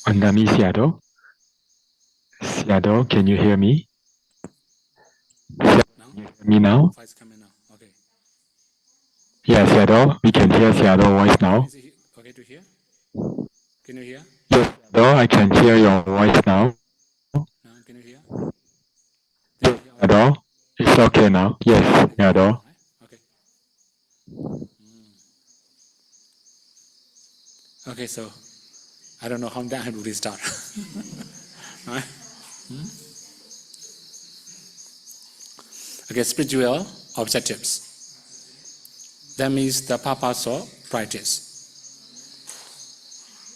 Andami Sayadaw. Sayadaw, can you hear me? Now? Can you hear me now? Voice coming now. Okay. Yes, Sayadaw. We can hear Sayadaw's voice now. Is it okay to hear? Can you hear? Yes, Sayadaw, I can hear your voice now. Now, can you hear? Yes, Sayadaw. It's okay now. Yes, Sayadaw. Okay. Okay, so I don't know how that I have to restart. Right? Okay, spiritual objectives. That means the purpose of practice.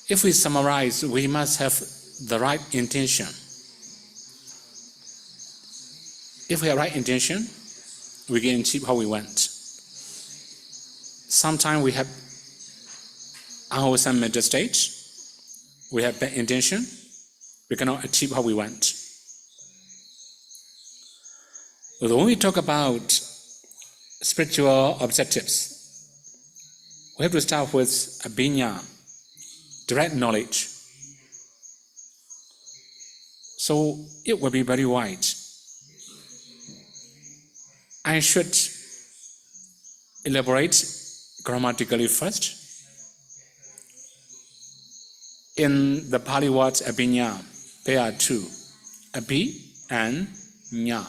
If we summarize, we must have the right intention. If we have right intention, we can achieve how we want. Sometimes we have unwholesome mental state, we have bad intention, we cannot achieve how we want. But when we talk about spiritual objectives, we have to start with abhinya, direct knowledge. So it will be very wide. I should elaborate grammatically first. In the Pali words abhinya, there are two, abhi and nya.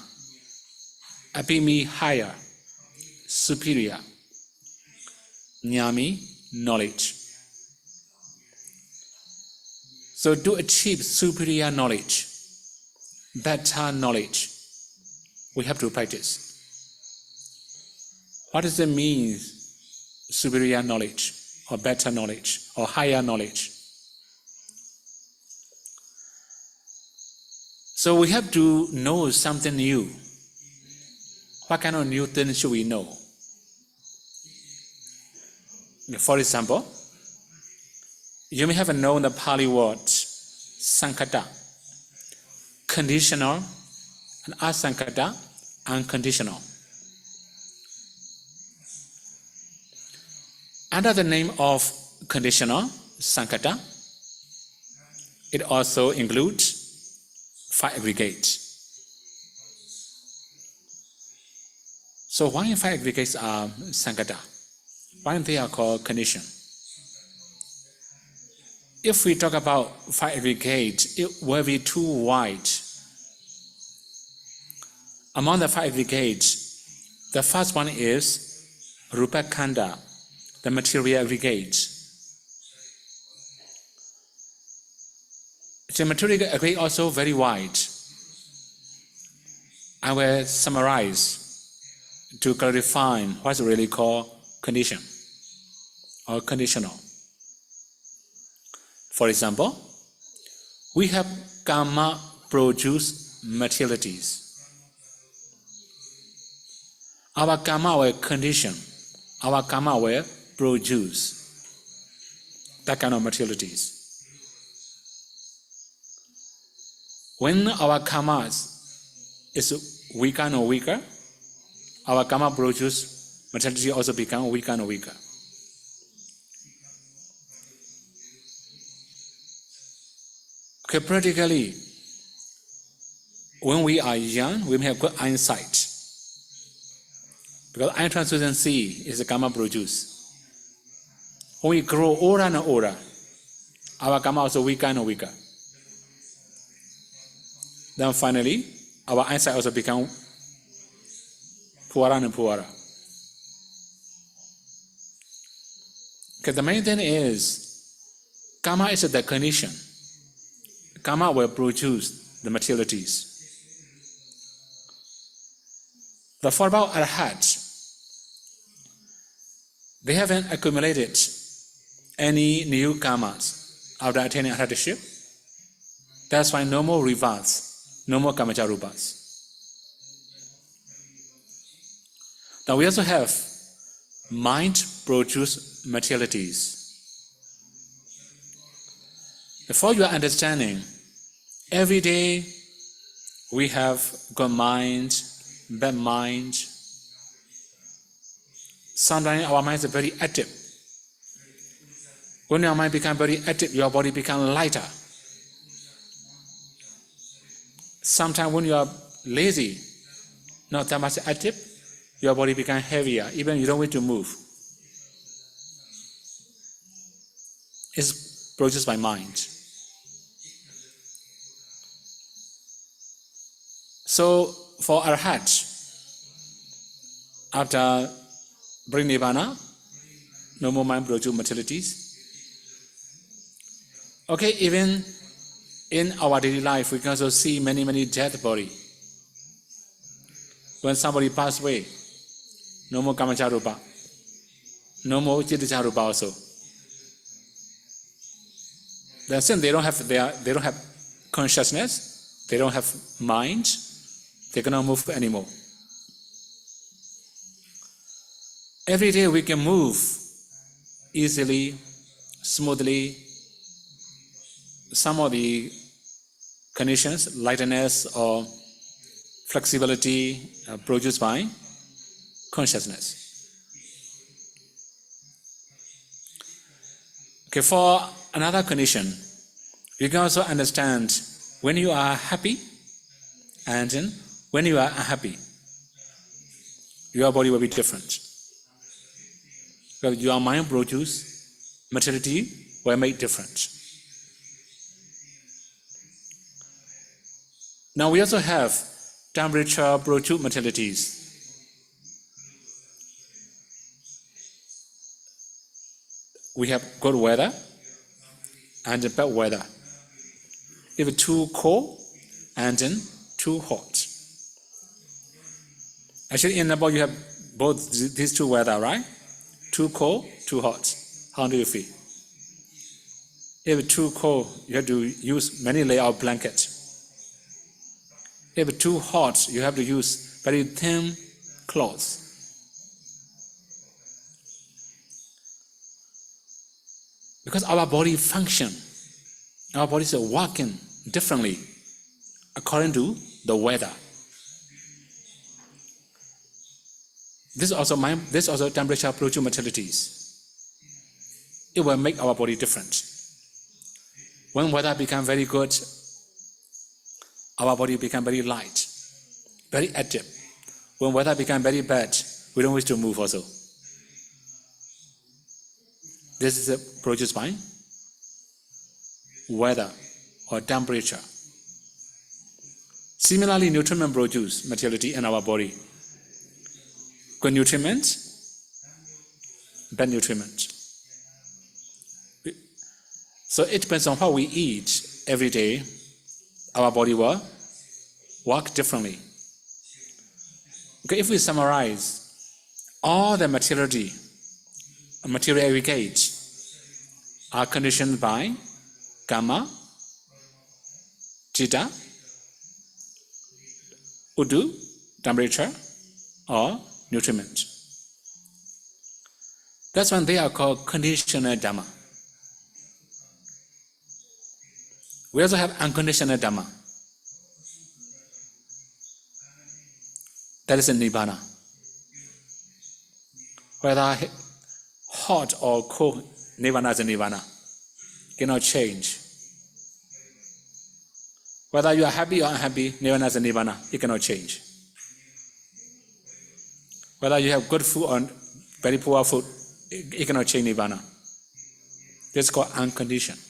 Abhi means higher, superior. Nya means knowledge. So to achieve superior knowledge, better knowledge, we have to practice. What does it mean, superior knowledge, or better knowledge, or higher knowledge? So we have to know something new. What kind of new things should we know? For example, you may have known the Pali word sankata, conditional, and asankata, unconditional. Under the name of conditional, sankata, it also includes 5 aggregates. So why 5 aggregates are sankata? Why they are called condition? If we talk about 5 aggregates, it will be too wide. Among the 5 aggregates, the first one is rupa khanda, the material aggregates. The material aggregate also very wide. I will summarize to clarify what's really called condition or conditional. For example, we have karma produce materialities. Our karma will condition, our karma will produce that kind of materialities. When our karma is weaker and weaker, our karma produce materiality also become weaker and weaker. Okay, practically, when we are young, we may have good eyesight. Because eye translucency is the karma produced. When we grow older and older, our karma also weaker and weaker. Then finally, our eyesight also become poorer and poorer. Okay, the main thing is, karma is the condition. Karma will produce the materialities. The four about arhats, they haven't accumulated any new karmas after attaining arhatship. That's why no more rebirths, no more kamaja rupas. Now we also have mind-produced materialities. For your understanding, every day we have good mind, bad mind. Sometimes our minds are very active. When your mind becomes very active, your body becomes lighter. Sometimes when you are lazy, not that much active, your body becomes heavier, even you don't want to move. It's produced by mind. So for Arhat, after bring Nibbana, no more mind produce materialities. Okay, even in our daily life, we can also see many dead body. When somebody passed away, no more Kamacharupa, no more Chitacharupa also. Then since they don't have consciousness, they don't have mind, they cannot move anymore. Every day we can move easily, smoothly. Some of the conditions, lightness or flexibility, produced by consciousness. Okay, for another condition, you can also understand when you are happy and when you are unhappy, your body will be different. Because your mind produce materiality will make different. Now we also have temperature produce materialities. We have good weather and bad weather. If it's too cold and then too hot. Actually in Nepal you have both these two weather, right? Too cold, too hot. How do you feel? If it's too cold, you have to use many layers of blanket. If it's too hot, you have to use very thin clothes. Because our body function, our bodies are working differently according to the weather. This also temperature produce materialities. It will make our body different. When weather becomes very good, our body becomes very light, very active. When weather becomes very bad, we don't wish to move also. This is produced by weather or temperature. Similarly, nutriment produce materiality in our body. Good nutriment, bad nutriment. So it depends on how we eat every day. Our body will work differently. Okay, if we summarize, all the material aggregates are conditioned by karma, chitta, udu, temperature, or nutriment. That's when they are called conditional Dhamma. We also have unconditional Dhamma. That is in Nibbana. Whether hot or cold, Nibbana is a Nibbana. Cannot change. Whether you are happy or unhappy, Nibbana is a Nibbana. It cannot change. Whether you have good food or very poor food, it cannot change Nibbana. This is called unconditioned.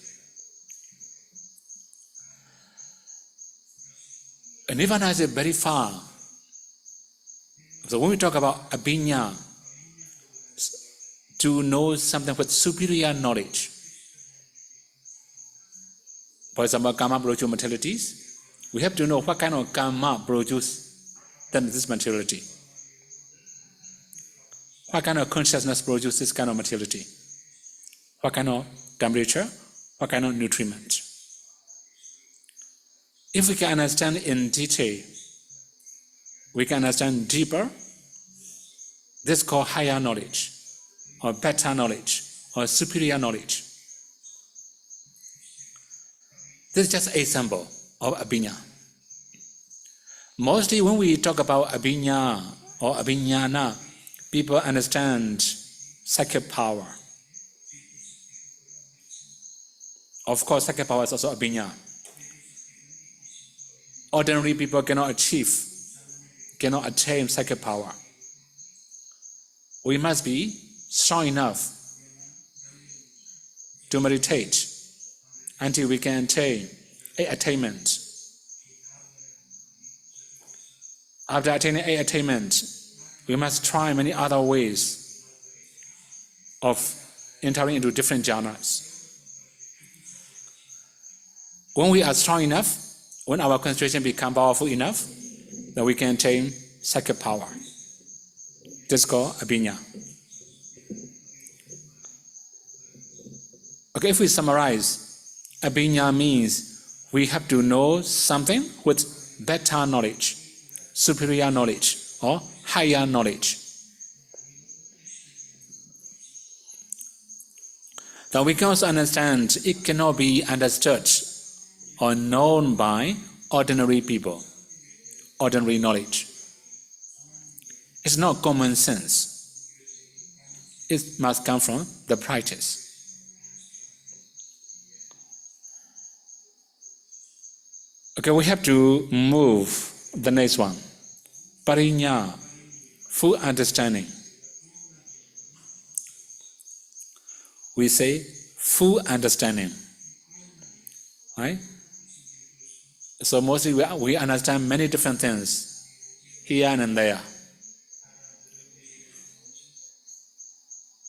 Nibbana is very far. So when we talk about abhinya, to know something with superior knowledge, for example, karma produce materialities, we have to know what kind of karma produce then this materiality. What kind of consciousness produces this kind of materiality? What kind of temperature? What kind of nutriment? If we can understand in detail, we can understand deeper. This is called higher knowledge, or better knowledge, or superior knowledge. This is just an example of abhinya. Mostly when we talk about abhinya or abhinyana, people understand psychic power. Of course, second power is also abhinya. Ordinary people cannot attain second power. We must be strong enough to meditate until we can attain attainment. After attaining attainment, we must try many other ways of entering into different jhanas. When we are strong enough, when our concentration becomes powerful enough, then we can attain second power. This is called abhinya. Okay, if we summarize, abhinya means we have to know something with better knowledge, superior knowledge, or higher knowledge. Then we can also understand it cannot be understood or known by ordinary people, ordinary knowledge. It's not common sense. It must come from the practice. Okay, we have to move the next one. Parinya, full understanding. We say full understanding, right? So mostly we understand many different things here and there.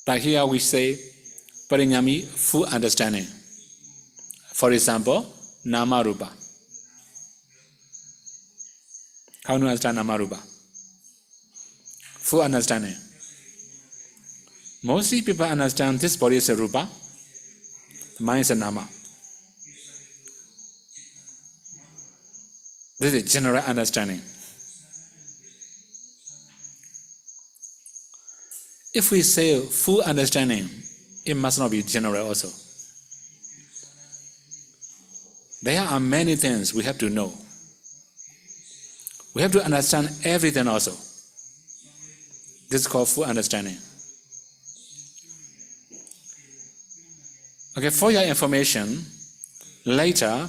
But here we say parinyami, full understanding. For example, nama rupa. How do you understand nama rupa? Full understanding. Mostly people understand this body is a rupa, mind is a nama. This is general understanding. If we say full understanding, it must not be general also. There are many things we have to know. We have to understand everything also. This is called full understanding. Okay, for your information, later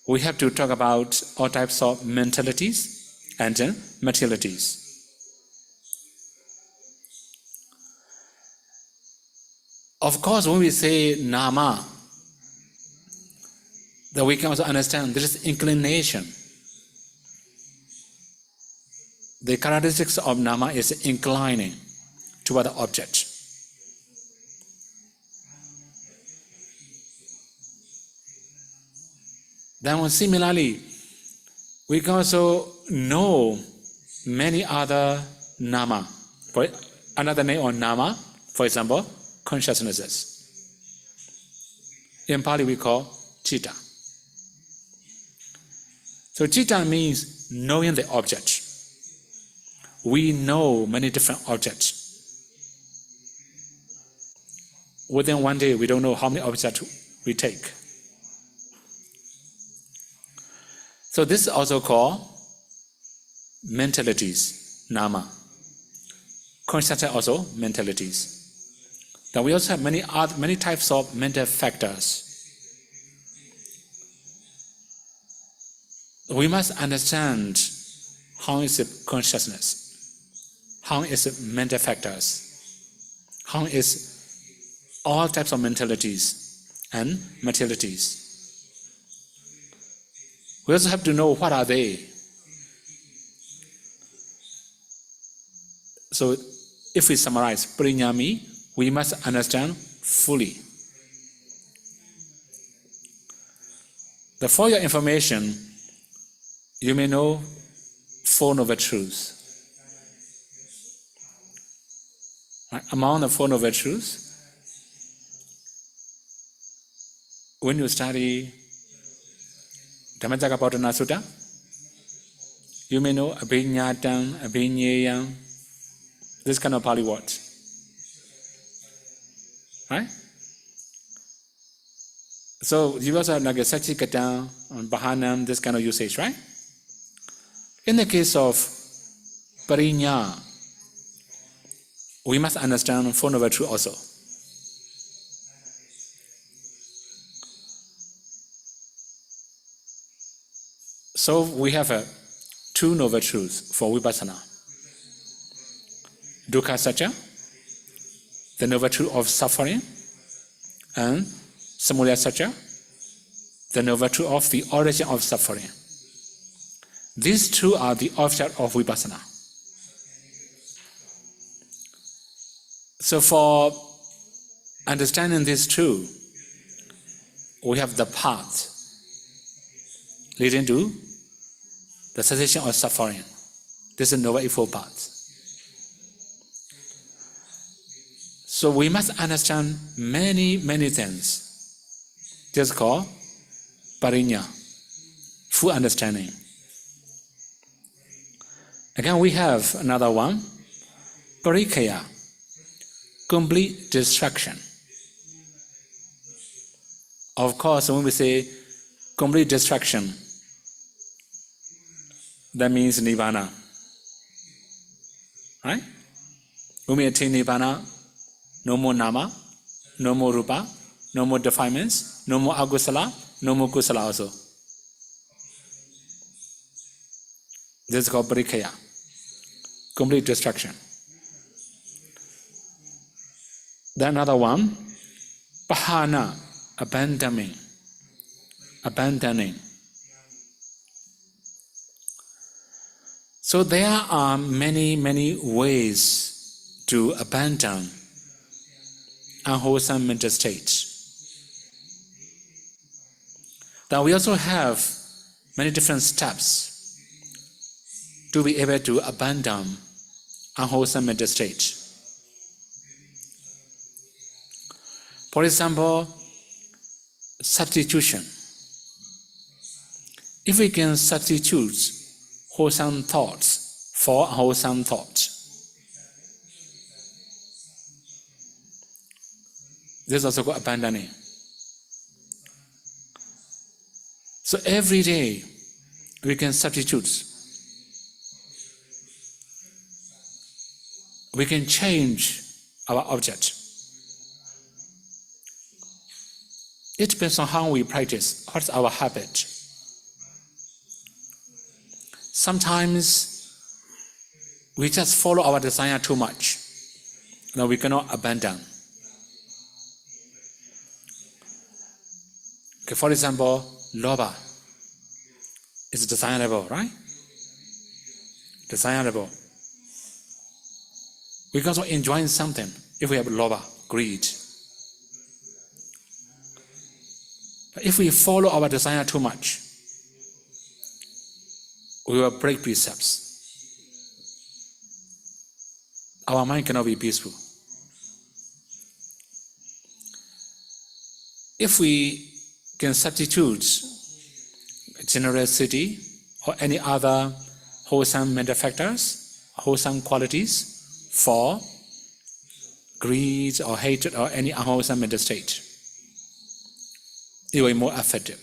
we have to talk about all types of mentalities and materialities. Of course, when we say nama, then we can also understand there is inclination. The characteristics of nama is inclining toward the object. Then similarly, we can also know many other nama. For another name of nama, for example, consciousnesses. In Pali we call citta. So citta means knowing the object. We know many different objects. Within one day, we don't know how many objects we take. So this is also called mentalities, nama. Consciousness also mentalities. Then we also have many types of mental factors. We must understand how is it consciousness, how is it mental factors, how is all types of mentalities and materialities. We also have to know what are they. So if we summarize parinyami, we must understand fully. For your information, you may know Four Noble Truths. Among the Four Noble Truths, when you study Dhammacakkappavattana Sutta, you may know abhinyatam, abhinyeyam, this kind of Pali words. Right? So you also have like a Satchikata, Bahanam, this kind of usage, right? In the case of parinya, we must understand Four Noble Truths also. So we have two noble truths for Vipassana. Dukkha Satya, the noble truth of suffering, and Samudaya Satya, the noble truth of the origin of suffering. These two are the object of Vipassana. So for understanding these two, we have the path leading to the cessation of suffering. This is Noble Eightfold Path. So we must understand many things. This is called parinya, full understanding. Again, we have another one, parikaya, complete destruction. Of course, when we say complete destruction, that means Nibbana. Right? When we attain Nibbana, no more nama, no more rupa, no more defilements, no more agusala, no more kusala also. This is called parikaya, complete destruction. Then another one, pahana, abandoning. So there are many ways to abandon unwholesome mental states. Now we also have many different steps to be able to abandon unwholesome mental states. For example, substitution. If we can substitute wholesome thoughts for unwholesome thoughts, this is also called abandoning. So every day we can substitute. We can change our object. It depends on how we practice, what's our habit. Sometimes we just follow our desire too much. Now we cannot abandon. Okay, for example, lobha is desirable, right? Desirable. We can also enjoy something if we have lobha, greed. But if we follow our desire too much, we will break precepts. Our mind cannot be peaceful. If we can substitute generosity or any other wholesome mental factors, wholesome qualities for greed or hatred or any unwholesome mental state, it will be more effective.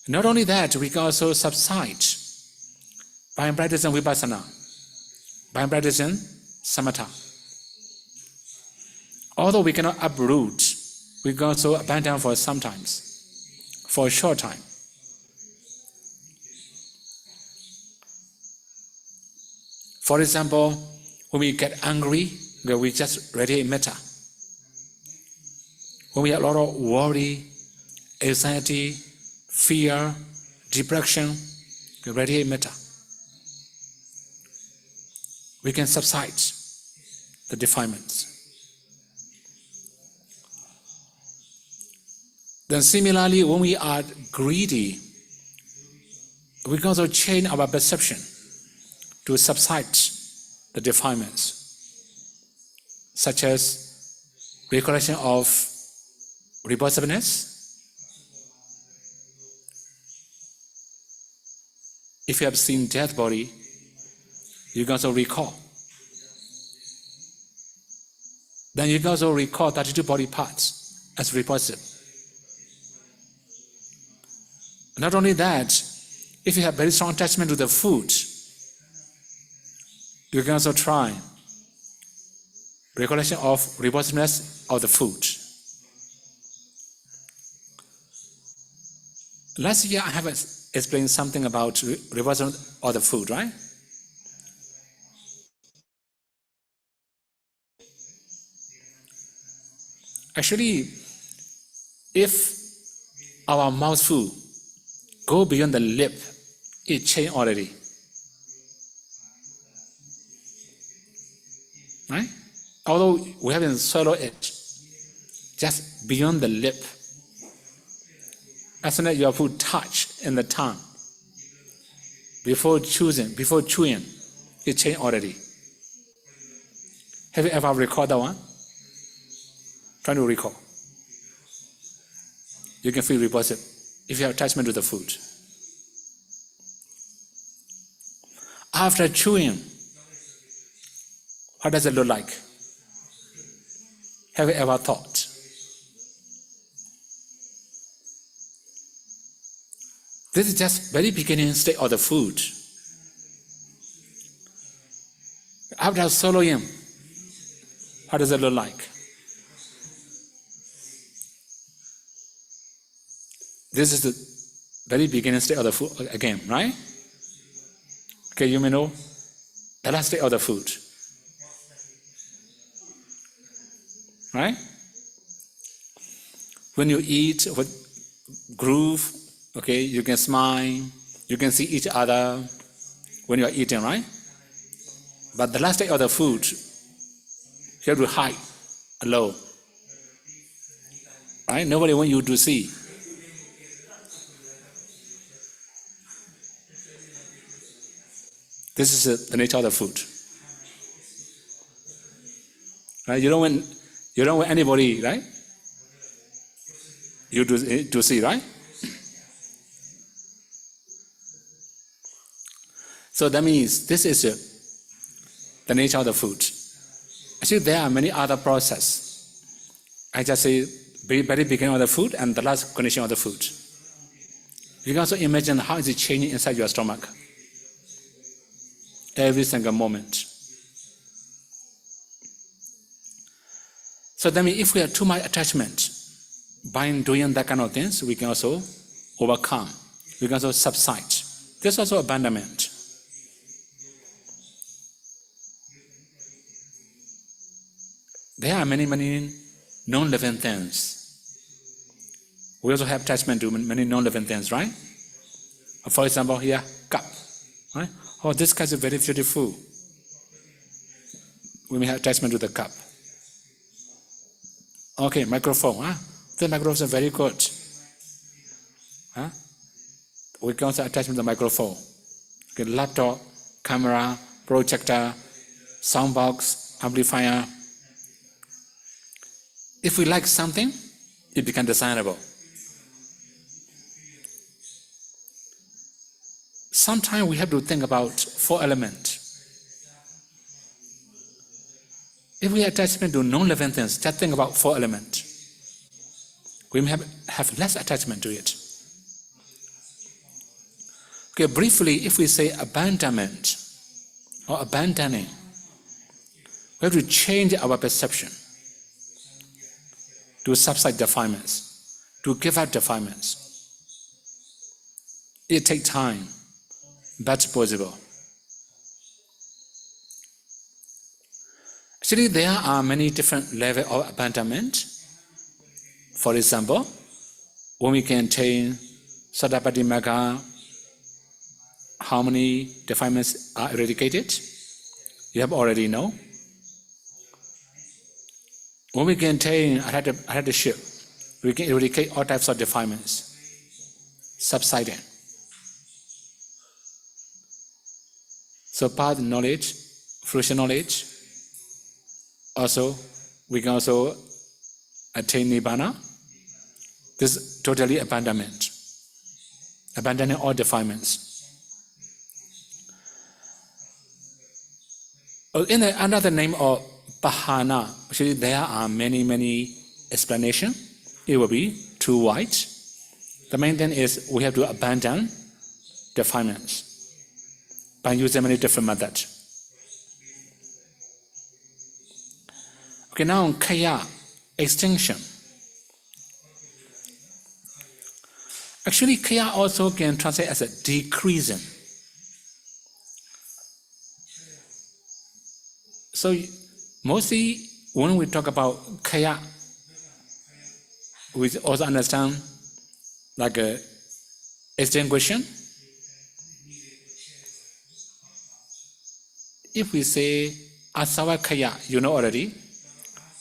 Not only that, we can also subside by practicing vipassana, by practicing samatha. Although we cannot uproot, we can also abandon for sometimes, for a short time. For example, when we get angry, we just radiate metta. When we have a lot of worry, anxiety, fear, depression, we radiate metta. We can subside the defilements. Then similarly, when we are greedy, we can also change our perception to subside the defilements, such as recollection of repulsiveness. If you have seen dead body, you can also recall. Then you can also recall 32 body parts as repulsive. Not only that, if you have very strong attachment to the food, you can also try recollection of repulsiveness of the food. Last year I have explained something about reversal of the food, right? Actually, if our mouthful go beyond the lip, it changed already. Right? Although we haven't swallowed it, just beyond the lip, as soon as your food touch in the tongue, before chewing, it changed already. Have you ever recalled that one? Try to recall. You can feel repulsive if you have attachment to the food. After chewing, what does it look like? Have you ever thought? This is just very beginning state of the food. After swallowing, what does it look like? This is the very beginning state of the food again, right? Okay, you may know the last state of the food. Right? When you eat with groove, okay, you can smile, you can see each other when you are eating, right? But the last state of the food, you have to hide alone. Right? Nobody wants you to see. This is the nature of the food. Right? You don't want anybody, right? You to see, right? So that means this is the nature of the food. Actually, there are many other processes. I just say very beginning of the food and the last condition of the food. You can also imagine how is it changing inside your stomach every single moment. So that means if we have too much attachment, by doing that kind of things, we can also overcome. We can also subside. There's also abandonment. There are many non-living things. We also have attachment to many non-living things, right? For example, here, cup. Right? Oh, this cup is very beautiful. We may have attachment to the cup. Okay, microphone. Huh? The microphones are very good. Huh? We can also attach to the microphone. Okay, laptop, camera, projector, sound box, amplifier. If we like something, it becomes desirable. Sometimes we have to think about 4 elements. If we attachment to non-living things, just think about 4 elements. We may have less attachment to it. Okay, briefly, if we say abandonment or abandoning, we have to change our perception to subside defilements, to give up defilements. It takes time, but possible. Actually, there are many different levels of abandonment. For example, when we can attain Satapatti Magga, how many defilements are eradicated? You have already know. When we can attain Atthadassī, we can eradicate all types of defilements, subsiding. So path knowledge, fruition knowledge. Also, we can also attain Nibbana. This is totally abandonment, abandoning all defilements. In another name of Pahana, actually there are many explanations. It will be too wide. The main thing is we have to abandon defilements by using many different methods. Okay, now Khaya, extinction. Actually, Khaya also can translate as a decreasing. So mostly when we talk about Khaya, we also understand like a extinction. If we say Asava Khaya, you know already,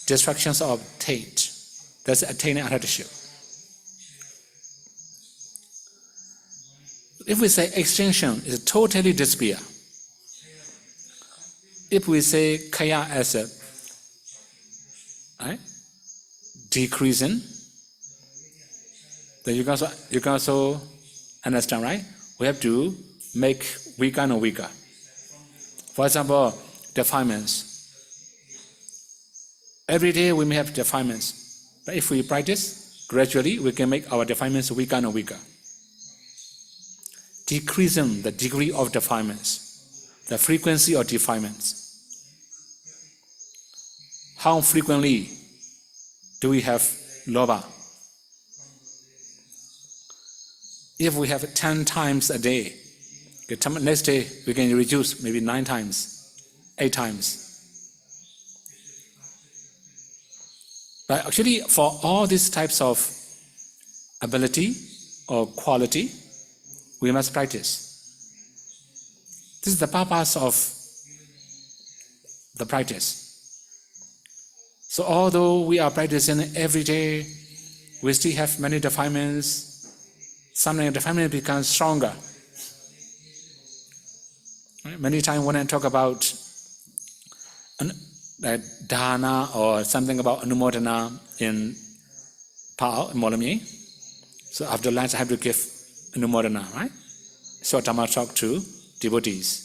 destructions of taint. That's attaining attitude. If we say extinction, it's totally disappear. If we say Khaya as a decreasing, then you can also understand, right? We have to make weaker and weaker. For example, defilements. Every day we may have defilements, but if we practice, gradually we can make our defilements weaker and weaker. Decreasing the degree of defilements, the frequency of defilements. How frequently do we have lobha? If we have 10 times a day, next day we can reduce maybe 9 times, 8 times. But actually, for all these types of ability or quality, we must practice. This is the purpose of the practice. So although we are practicing every day, we still have many defilements. Sometimes the defilement becomes stronger. Many times when I talk about dana or something about anumodana in Pao, in Molomye, so after lunch I have to give anumodana, right? So Dhamma Talk to devotees.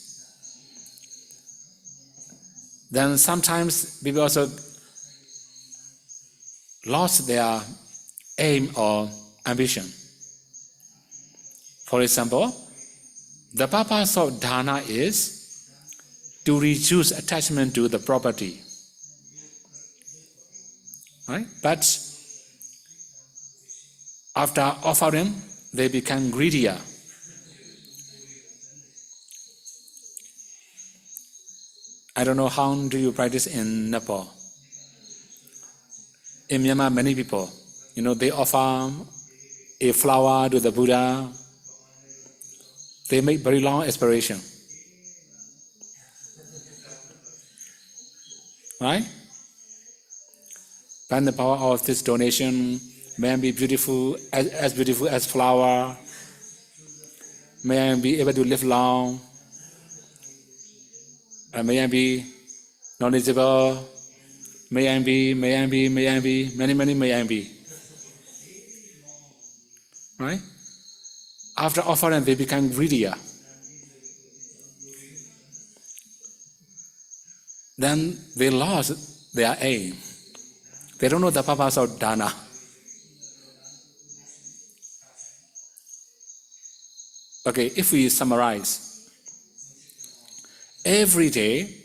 Then sometimes people also lost their aim or ambition. For example, the purpose of dana is to reduce attachment to the property. Right? But after offering, they become greedier. I don't know how do you practice in Nepal. In Myanmar, many people, they offer a flower to the Buddha. They make very long aspiration. Right? By the power of this donation, may I be beautiful as flower. May I be able to live long. And may I be knowledgeable. May I be, many may I be. Right? After offering, they become greedier. Then they lost their aim. They don't know the purpose of dana. Okay, if we summarize, every day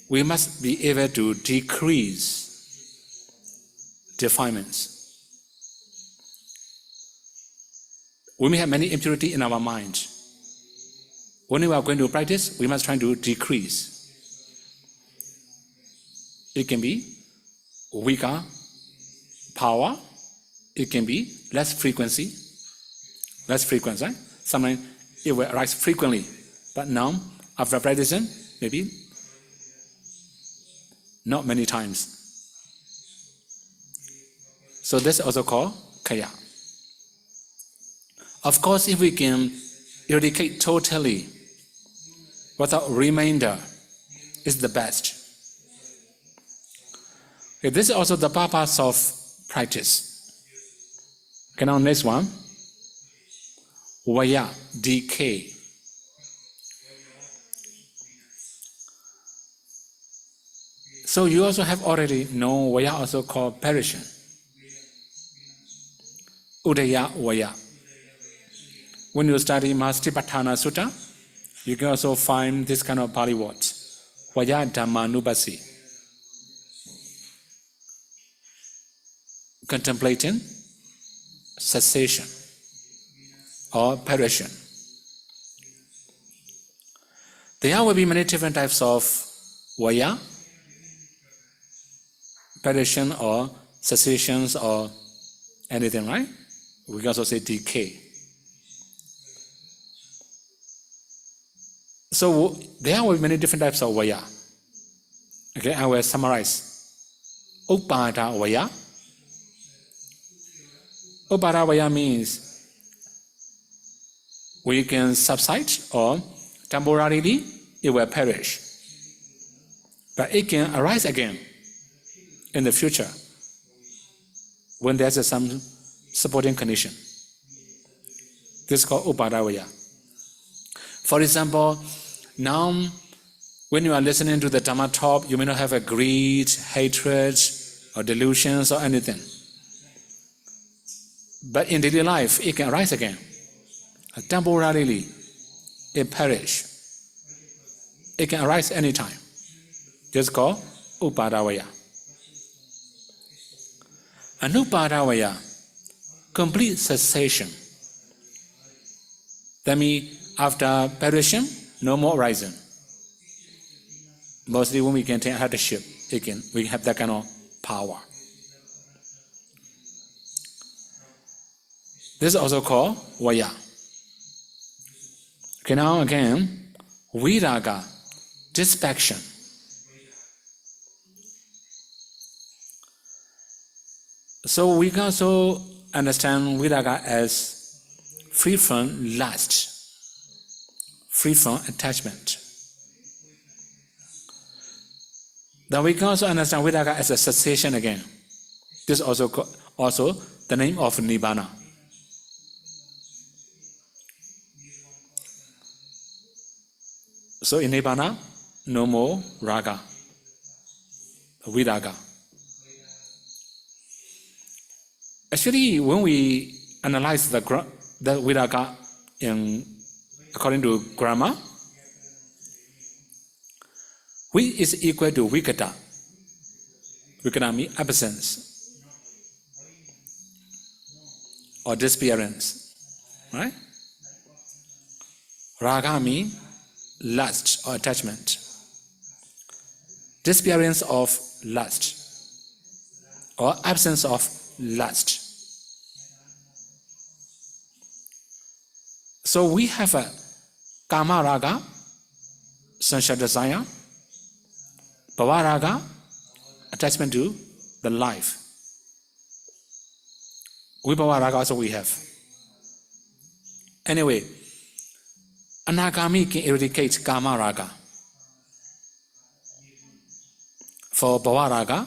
we must be able to decrease defilements. We may have many impurity in our mind. When we are going to practice, we must try to decrease. It can be weaker power. It can be less frequency. Right? Sometimes it will arise frequently, but now, after practicing, maybe not many times. So this is also called Khaya. Of course, if we can eradicate totally without remainder, it's the best. Okay, this is also the purpose of practice. Okay, now next one. Vaya, decay. So you also have already known Vaya also called perishing. Udaya Vaya. When you study Satipatthana Sutta, you can also find this kind of Pali words. Vaya Dhamma Nubasi. Contemplating cessation. or perishing. There will be many different types of vaya, perishing or cessations or anything, right? We can also say decay. So there will be many different types of vaya. Okay, I will summarize. Upada vaya. Upada vaya means we can subside or temporarily it will perish. But it can arise again in the future when there's some supporting condition. This is called upada vaya. For example, now when you are listening to the Dhamma Talk, you may not have a greed, hatred, or delusions or anything. But in daily life, it can arise again. Temporarily, it perish. It can arise anytime. This is called upadavaya. Anupadavaya, complete cessation. That means after perishing, no more rising. Mostly when we can take hardship, we have that kind of power. This is also called vaya. Okay, now again, viraga, dispassion. So we can also understand viraga as free from lust, free from attachment. Then we can also understand viraga as a cessation again. This is also the name of nibbana. So in nibbana, no more raga, viraga. Actually, when we analyze the viraga according to grammar, we is equal to vikata. Vikata means absence or disappearance, right? Raga means lust or attachment. Disappearance of lust or absence of lust. So we have a kama raga, sensual desire, bhava raga, attachment to the life. Vibhava raga also we have. Anyway, anagami can eradicate kama raga. For bhava raga,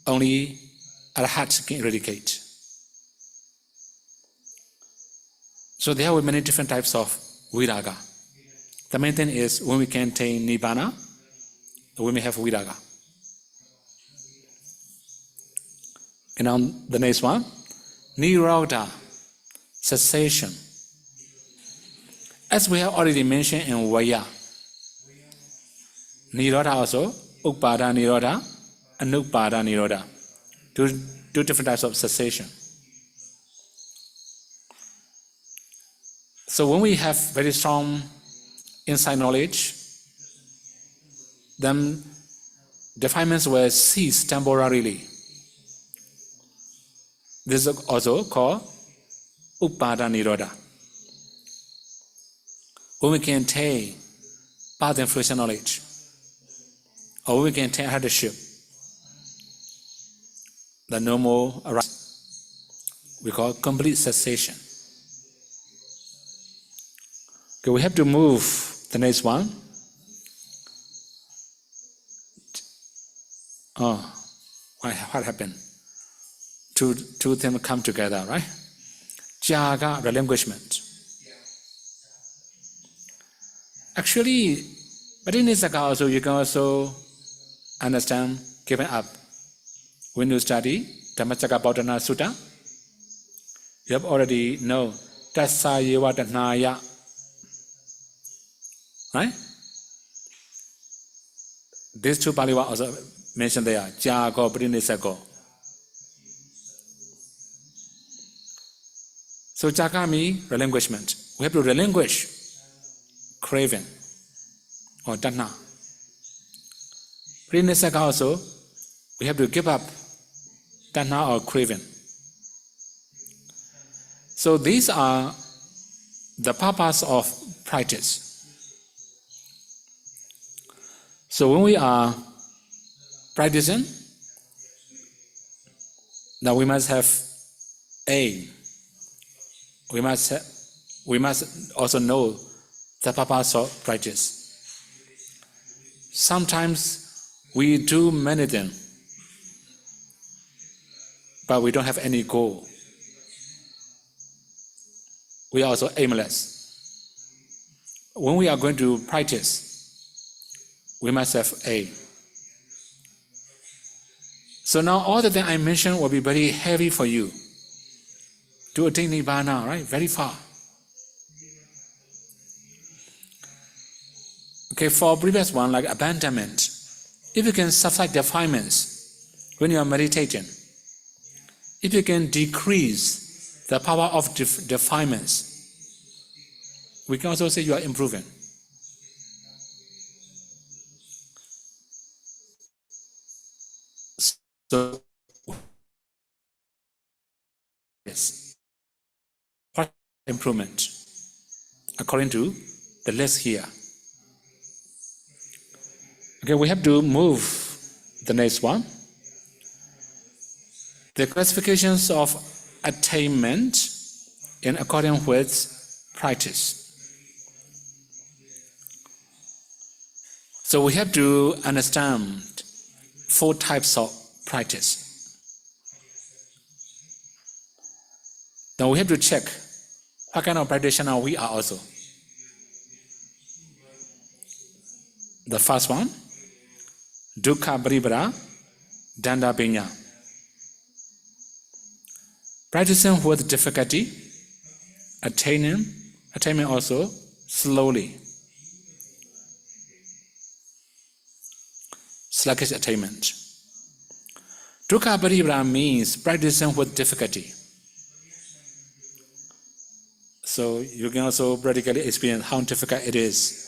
only arahat can eradicate. So there are many different types of viraga. The main thing is when we can attain nibbana, we may have viraga. And now the next one, nirodha, cessation. As we have already mentioned in vaya, nirodha also, upada nirodha, anupada nirodha. Two different types of cessation. So when we have very strong inside knowledge, then defilements will cease temporarily. This is also called upada nirodha. When we can attain path and fruition knowledge, or when we can attain hardship, the no more arise. We call complete cessation. Okay, we have to move the next one. Oh, what happened? Two things come together, right? Jaga, relinquishment. Actually, but in this also you can also understand giving up. When you study Dhammacakkappavattana Sutta, you have already know Tassa Yeva Tanaya. Right? These two Pali words also mentioned there. Jago, Parinisako. So jhaka means relinquishment. We have to relinquish craving or tanha. Prinasaka also, we have to give up tanha or craving. So these are the purpose of practice. So when we are practicing, now we must have aim. We must also know the purpose of practice. Sometimes we do many things, but we don't have any goal. We are also aimless. When we are going to practice, we must have aim. So now all the things I mentioned will be very heavy for you to attain Nibbana, right? Very far. Okay, for previous one, like abandonment, if you can subside defilements when you are meditating, if you can decrease the power of defilements, we can also say you are improving. So, yes, improvement according to the list here. Okay, we have to move the next one. The classifications of attainment in accordance with practice. So we have to understand 4 types of practice. Now we have to check what kind of practitioner we are also. The first one, dukkha paribara danda pinya. Practicing with difficulty, attainment also slowly. Sluggish attainment. Dukkha paribara means practicing with difficulty. So you can also practically experience how difficult it is.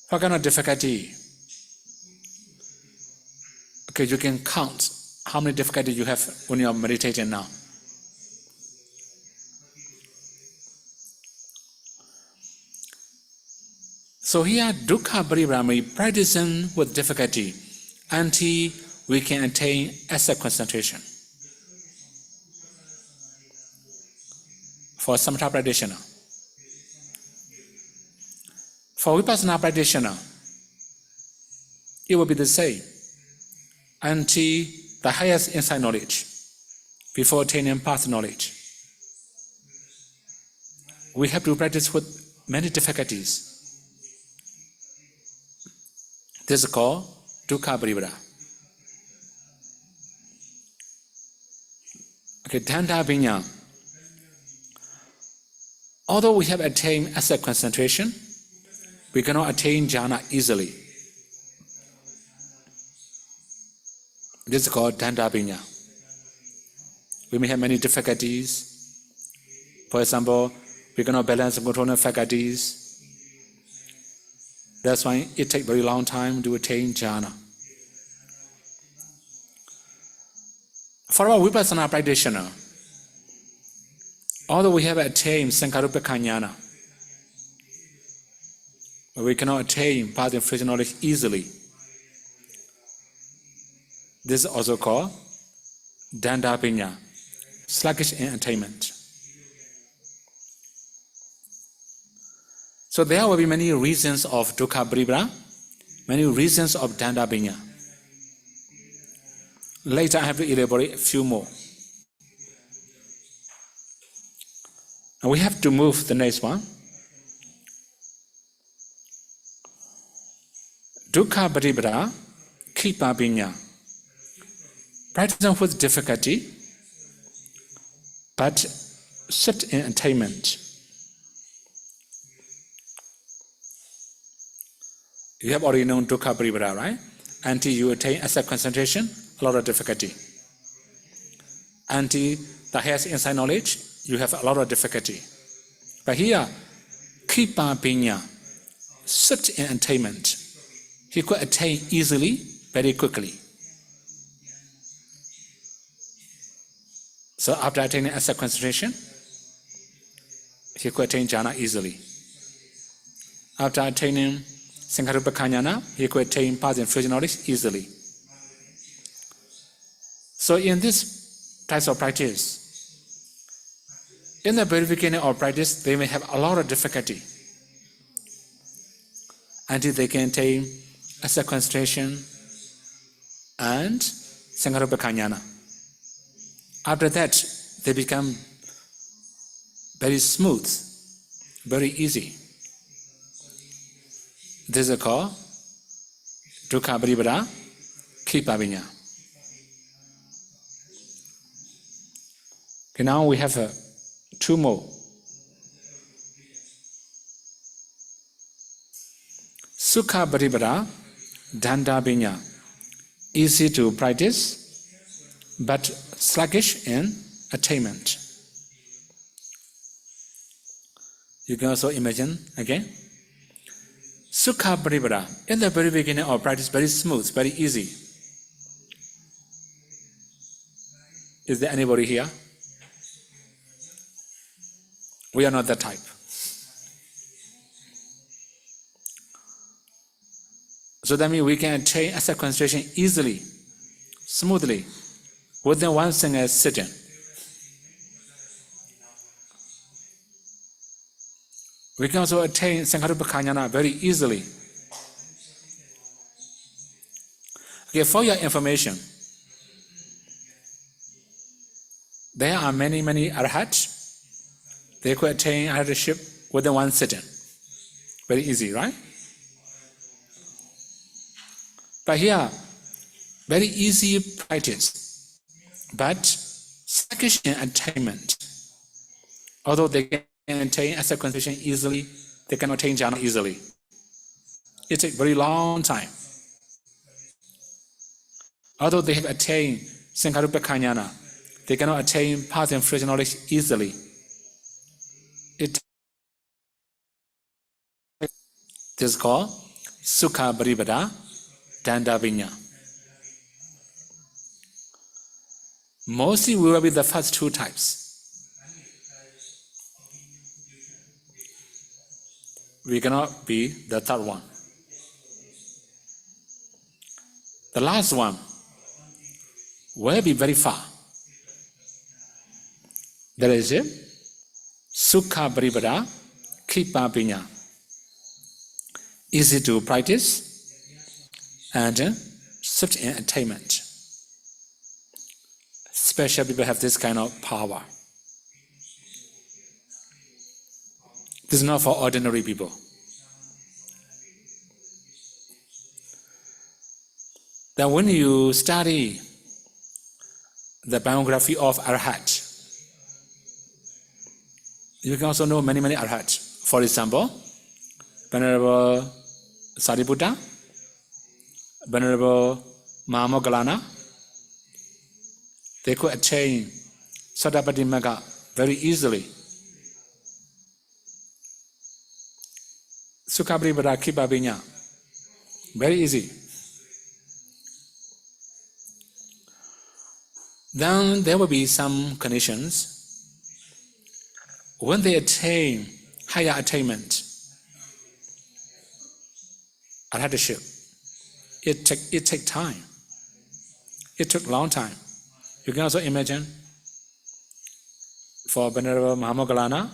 What kind of difficulty? Okay, you can count how many difficulties you have when you are meditating now. So here, dukkha paribara means practicing with difficulty until we can attain asset concentration. For samatha practitioner. For vipassana practitioner, it will be the same until the highest insight knowledge before attaining path knowledge. We have to practice with many difficulties. This is called dukkha paribara. Okay, danda pinya. Although we have attained asset concentration, we cannot attain jhana easily. This is called danda pinya. We may have many difficulties. For example, we cannot balance and control faculties. That's why it takes very long time to attain jhana. For our vipassana practitioner, although we have attained sankarupaka jnana, we cannot attain path and future knowledge easily. This is also called danda pinya, sluggish in attainment. So there will be many reasons of dukkha paribara, many reasons of danda pinya. Later I have to elaborate a few more. And we have to move the next one. Dukkha paribara khipa pinya. Practicing with difficulty, but sit in attainment. You have already known dukkha paribara, right? Until you attain asset concentration, a lot of difficulty. Until that has inside knowledge, you have a lot of difficulty. But here, Kripa Pinya, such an attainment, he could attain easily, very quickly. So after attaining asset concentration, he could attain jhana easily. After attaining Sankarupa Kanyana, he could attain past and future knowledge easily. So in this type of practice, in the very beginning of practice, they may have a lot of difficulty until they can attain asset concentration and Sankarupa Kanyana. After that, they become very smooth, very easy. This is called Dukkha Paribhara Kripa Vinya. Okay, now we have two more. Sukha Paribhara Danda Vinya. Easy to practice, but sluggish in attainment. You can also imagine again. Sukha Paribhara, in the very beginning of practice, very smooth, very easy. Is there anybody here? We are not that type. So that means we can attain asset concentration easily, smoothly, within one single sitting. We can also attain Sankarupa Kanyana very easily. Okay, for your information, there are many arhats. They could attain arhatship within one sitting. Very easy, right? But here, very easy practice, but sluggish in attainment. Although they can attain asset concentration easily, they cannot attain jhana easily. It takes very long time. Although they have attained Sankarupa Kanyana, they cannot attain past and future knowledge easily. This is called Sukha Paribhara Danda Vinya. Mostly we will be the first two types. We cannot be the third one. The last one will be very far. That is it. Sukha Paribhara Kripa Vinya. Easy to practice and such an attainment. Special people have this kind of power. This is not for ordinary people. Then when you study the biography of Arhat, you can also know many Arhats. For example, Venerable Sariputta, Venerable Mahamoggallana, they could attain Sotapaddi Magga very easily. Sukha Paribhara Kripa Vinya, very easy. Then there will be some conditions. When they attain higher attainment, arhatship, it takes time. It took long time. You can also imagine for Venerable Mahamoggallana,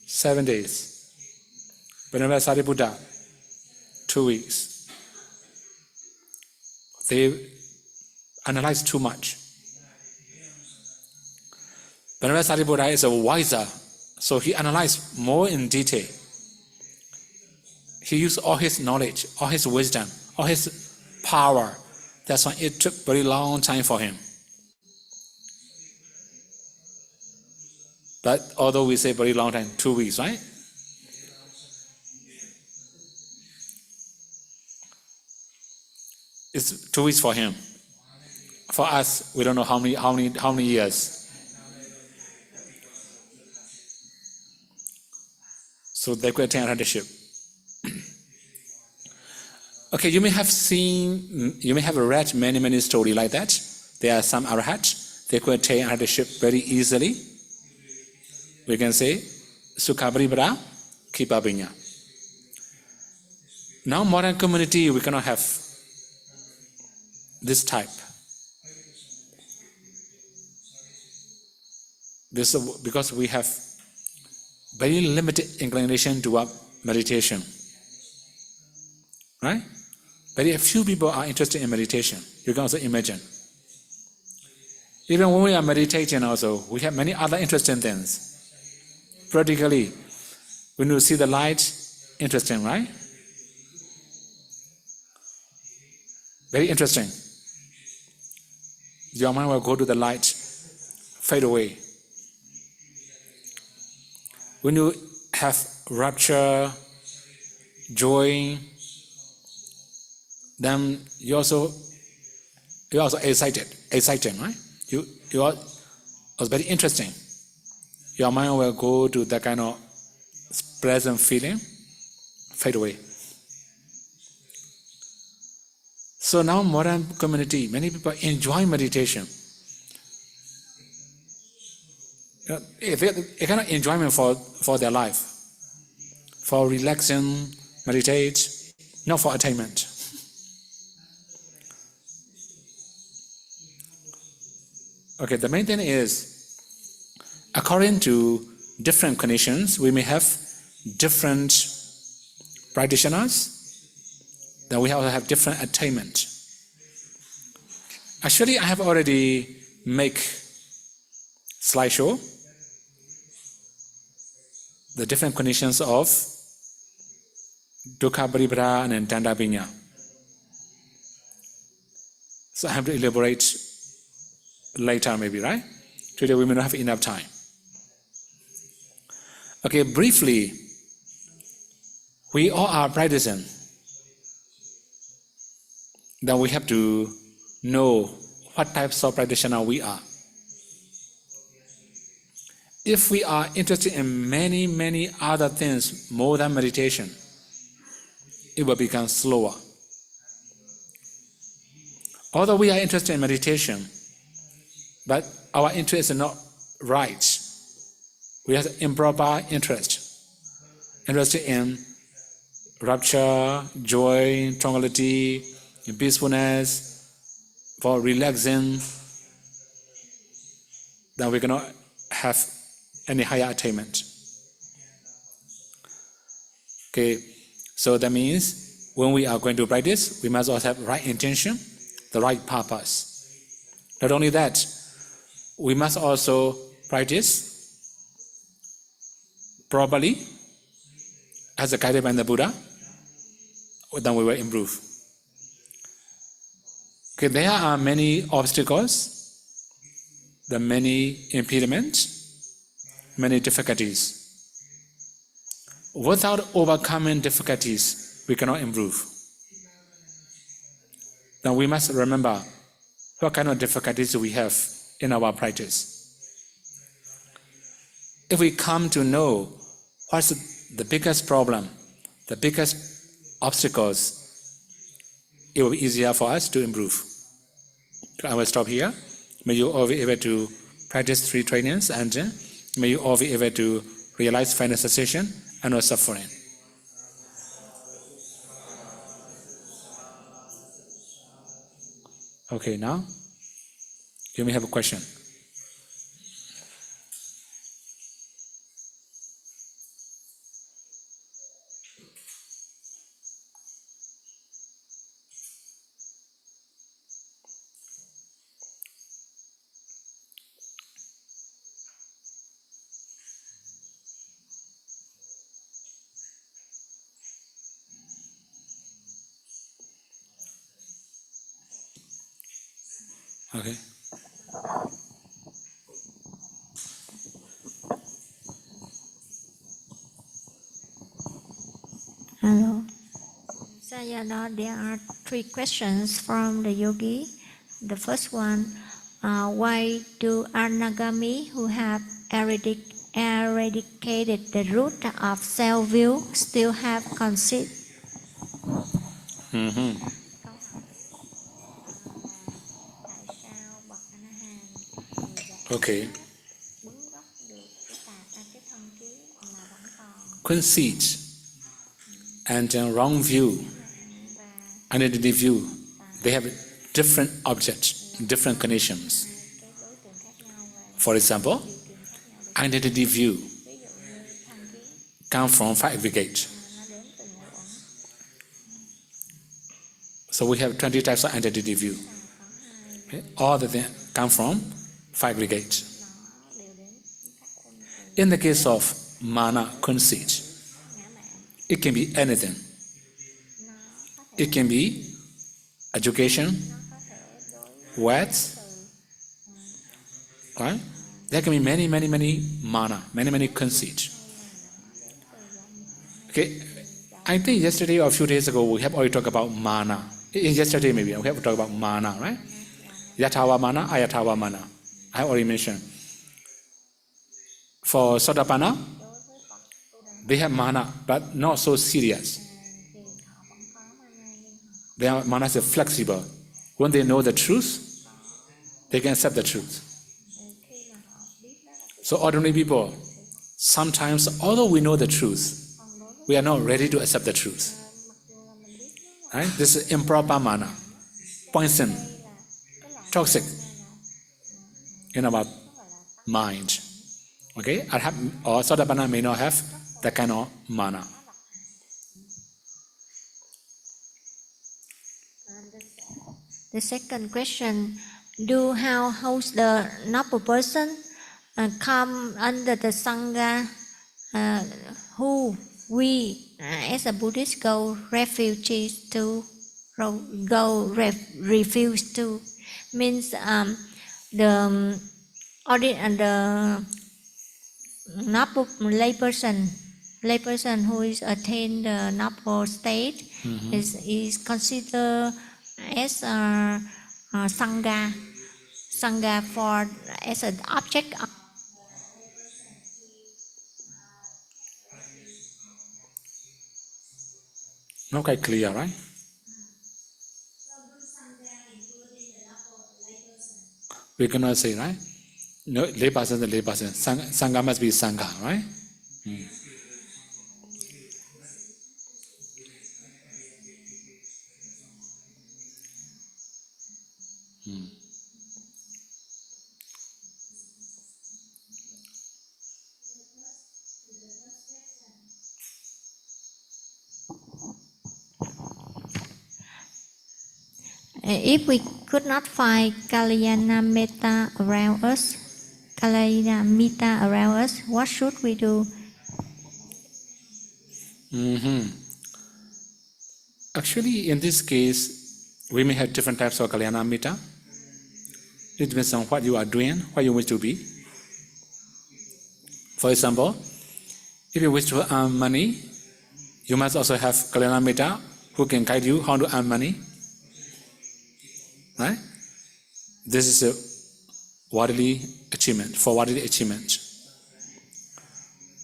7 days. Venerable Sariputta, 2 weeks. They analyze too much. Venerable Sariputta is a wiser, so he analyzed more in detail. He used all his knowledge, all his wisdom, all his power. That's why it took very long time for him. But although we say very long time, 2 weeks, right? It's 2 weeks for him. For us, we don't know how many years. So they could attain arhatship. Okay, you may have read many stories like that. There are some arhats, they could attain arhatship very easily. We can say, Sukhabribra, Kipabinya. Now modern community, we cannot have this type. This because we have very limited inclination toward meditation. Right? Very few people are interested in meditation. You can also imagine. Even when we are meditating also, we have many other interesting things. Practically, when you see the light, interesting, right? Very interesting. Your mind will go to the light, fade away. When you have rapture, joy, then you also excited, right? You are also very interesting. Your mind will go to that kind of pleasant feeling, fade away. So now modern community, many people enjoy meditation. A kind of enjoyment for their life, for relaxing, meditate, not for attainment. Okay, the main thing is, according to different conditions, we may have different practitioners, then we also have different attainment. Actually, I have already made slideshow, the different conditions of dukkha paribhara and dandapinya. So I have to elaborate later maybe, right? Today we may not have enough time. Okay, briefly, we all are practicing. Then we have to know what types of practitioner we are. If we are interested in many other things more than meditation, it will become slower. Although we are interested in meditation, but our interest is not right. We have improper interest. Interested in rapture, joy, tranquility, peacefulness, for relaxing, then we cannot have any higher attainment. Okay, so that means when we are going to practice, we must also have right intention, the right purpose. Not only that, we must also practice properly as guided by the Buddha, then we will improve. Okay, there are many obstacles, there are many impediments, many difficulties. Without overcoming difficulties, we cannot improve. Then we must remember what kind of difficulties we have in our practice. If we come to know what's the biggest problem, the biggest obstacles, it will be easier for us to improve. I will stop here. May you all be able to practice 3 trainings, and may you all be able to realize final cessation and no suffering. Okay, now you may have a question. Okay. Hello. Sayadaw, there are 3 questions from the yogi. The first one, why do anagami who have eradicated the root of self-view still have conceit? Okay. Conceit and wrong view, identity view, they have different objects, different conditions. For example, identity view come from five aggregate. So we have 20 types of identity view. Okay? All of them come from five aggregate. In the case of mana, conceit, it can be anything. It can be education, wealth, right? There can be many mana, many conceit. Okay, I think yesterday or a few days ago we have already talked about mana. Yesterday maybe we have talked about mana, right? Yathawa mana, ayathawa mana. I have already mentioned. For Sotapanna, they have mana, but not so serious. Their mana is flexible. When they know the truth, they can accept the truth. So ordinary people, sometimes although we know the truth, we are not ready to accept the truth. Right? This is improper mana, poison, toxic in our mind. Okay? Or Sotapanna may not have that kind of mana. The second question, how the noble person come under the Sangha who we as a Buddhist refuse to? Means the noble layperson who is attained the noble state is considered as Sangha for as an object of. Not quite clear, right? We cannot say, right? No, layperson is a layperson. Sangha must be Sangha, right? If we could not find Kalyana Metta around us, what should we do? Actually, in this case, we may have different types of Kalyana Mitta. It depends on what you are doing, what you wish to be. For example, if you wish to earn money, you must also have Kalyana Mitta who can guide you how to earn money. Right? This is a worldly achievement, for worldly achievement.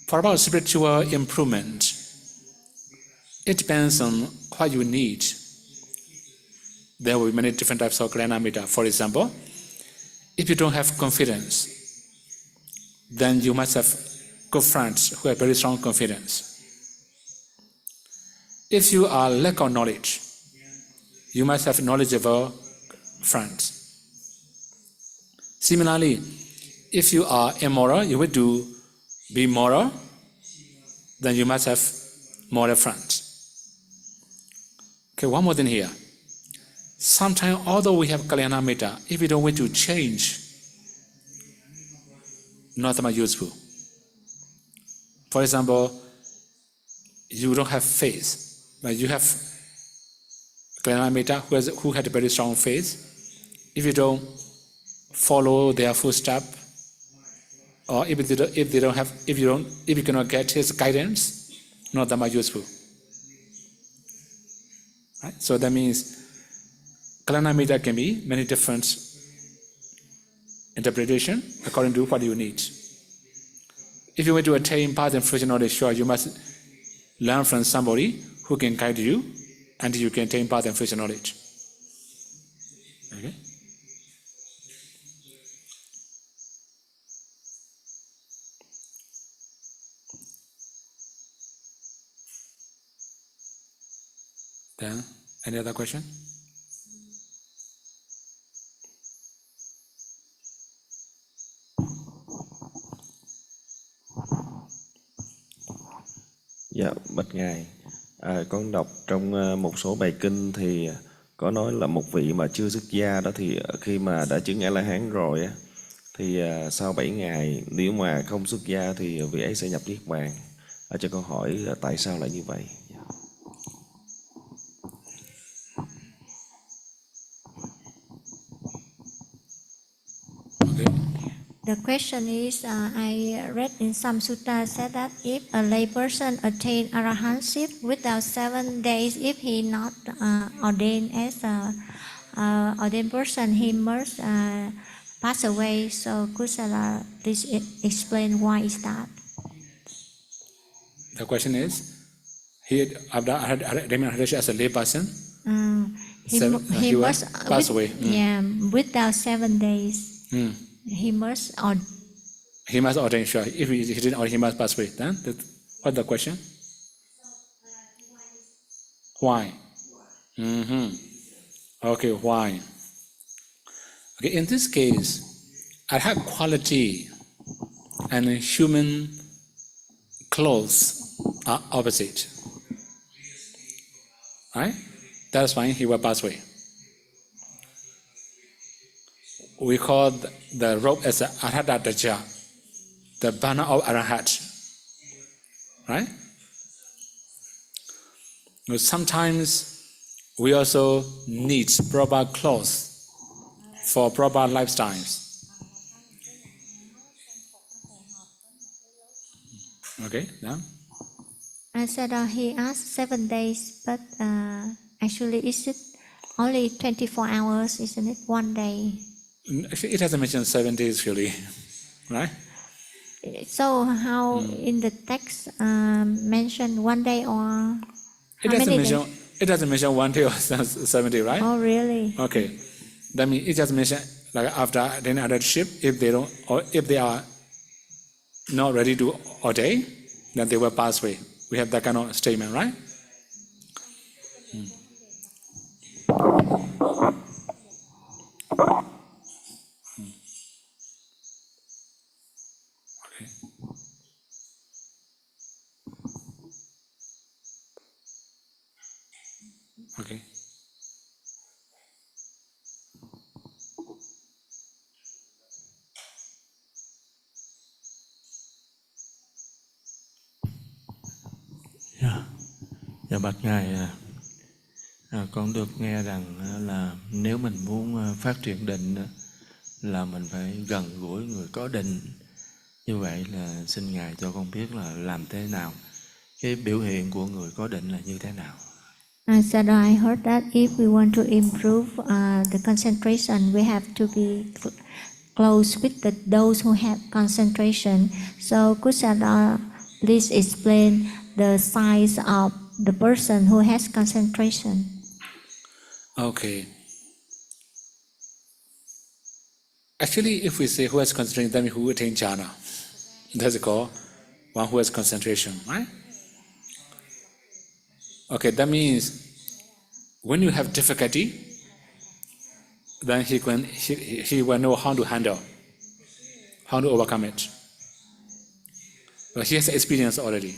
For about spiritual improvement, it depends on what you need. There will be many different types of Kalyana Mitta. For example, if you don't have confidence, then you must have good friends who have very strong confidence. If you are lack of knowledge, you must have knowledgeable friends. Similarly, if you are immoral, you will be moral, then you must have moral friends. Okay, one more thing here. Sometimes, although we have Kalyana Mitta, if we don't want to change, not that much useful. For example, you don't have faith, but you have Kalyana Mitta who had a very strong faith. If you don't follow their footstep, or if you cannot get his guidance, not that much useful. Right? So that means Kalyana can be many different interpretation according to what you need. If you want to attain path and fruition knowledge, sure, you must learn from somebody who can guide you until you can attain path and fruition knowledge. Okay? Then, any other question? Dạ, bạch Ngài, con đọc trong một số bài kinh thì có nói là một vị mà chưa xuất gia đó thì khi mà đã chứng A-la-hán rồi á, thì sau 7 ngày nếu mà không xuất gia thì vị ấy sẽ nhập Niết Bàn. Cho con hỏi tại sao lại như vậy? The question is, I read in some sutta said that if a lay person attain arahantship without 7 days, if he not ordained as a ordained person, he must pass away. So Kusala, please explain why is that? The question is, he after as a lay person, he must pass away. Yeah, without 7 days. He must ordain, sure. If he didn't ordain, he must pass away. Then, what's the question? Why? Okay, why? Okay, in this case, arhat quality and human clothes are opposite. Right? That's why he will pass away. We call the robe as a arhata daja, the banner of arahat. Right? But sometimes we also need proper clothes for proper lifestyles. Okay, now? I said he asked 7 days, but actually is it only 24 hours, isn't it? 1 day. Actually, it hasn't mentioned 7 days really, right? So how in the text mentioned 1 day or It doesn't mention 1 day or 7 days, right? Oh, really? Okay, that means it just mentioned like after then adultship, if they don't, or if they are not ready to ordain, then they will pass away. We have that kind of statement, right? Okay. Okay. Dạ bạch Ngài, con được nghe rằng là nếu mình muốn phát triển định là mình phải gần gũi người có định. Như vậy là xin Ngài cho con biết là làm thế nào, cái biểu hiện của người có định là như thế nào. Sayadaw, I heard that if we want to improve the concentration, we have to be close with those who have concentration. So could Sayadaw please explain the size of the person who has concentration? Okay. Actually, if we say who has concentration, that means who attained jhana. That's called one who has concentration, right? Okay, that means when you have difficulty, then he will know how to handle, how to overcome it. But he has experience already.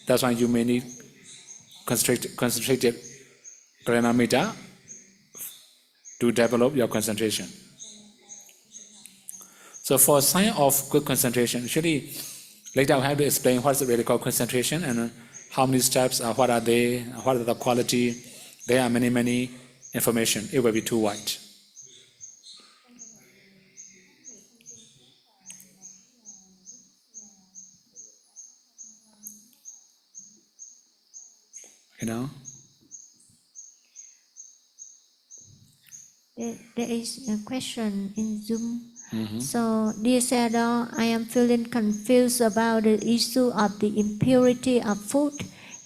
That's why you may need concentrated pranamita to develop your concentration. So for sign of good concentration, actually later I have to explain what is really called concentration and how many steps, what are they, what are the quality. There are many information. It will be too wide. You know? There is a question in Zoom. So, dear Sayadaw, I am feeling confused about the issue of the impurity of food.